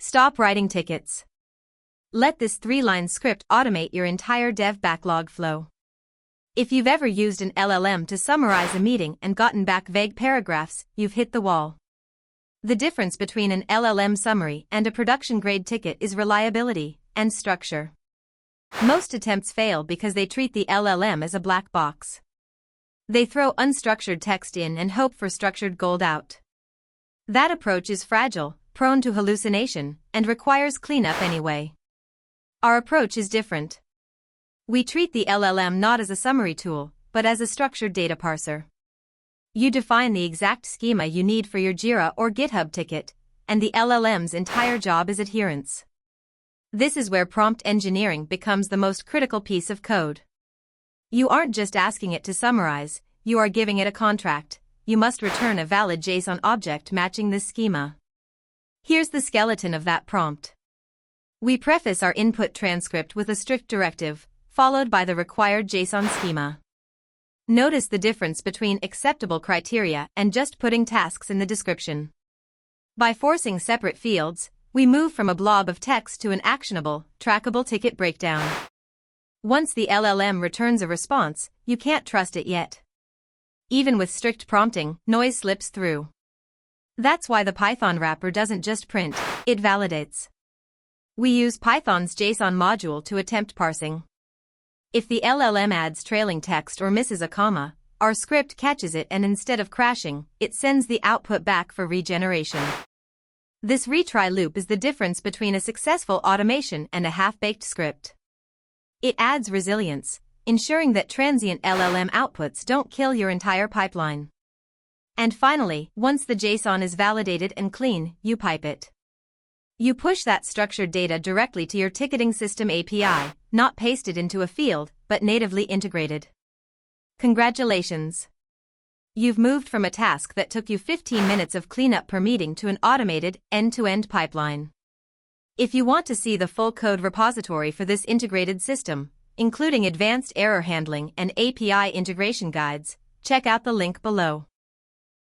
Stop writing tickets. Let this 3-line script automate your entire dev backlog flow. If you've ever used an LLM to summarize a meeting and gotten back vague paragraphs, you've hit the wall. The difference between an LLM summary and a production-grade ticket is reliability and structure. Most attempts fail because they treat the LLM as a black box. They throw unstructured text in and hope for structured gold out. That approach is fragile, prone to hallucination, and requires cleanup anyway. Our approach is different. We treat the LLM not as a summary tool, but as a structured data parser. You define the exact schema you need for your Jira or GitHub ticket, and the LLM's entire job is adherence. This is where prompt engineering becomes the most critical piece of code. You aren't just asking it to summarize, you are giving it a contract. You must return a valid JSON object matching this schema. Here's the skeleton of that prompt. We preface our input transcript with a strict directive, followed by the required JSON schema. Notice the difference between acceptable criteria and just putting tasks in the description. By forcing separate fields, we move from a blob of text to an actionable, trackable ticket breakdown. Once the LLM returns a response, you can't trust it yet. Even with strict prompting, noise slips through. That's why the Python wrapper doesn't just print, it validates. We use Python's JSON module to attempt parsing. If the LLM adds trailing text or misses a comma, our script catches it and instead of crashing, it sends the output back for regeneration. This retry loop is the difference between a successful automation and a half-baked script. It adds resilience, ensuring that transient LLM outputs don't kill your entire pipeline. And finally, once the JSON is validated and clean, you pipe it. You push that structured data directly to your ticketing system API, not pasted into a field, but natively integrated. Congratulations! You've moved from a task that took you 15 minutes of cleanup per meeting to an automated, end-to-end pipeline. If you want to see the full code repository for this integrated system, including advanced error handling and API integration guides, check out the link below.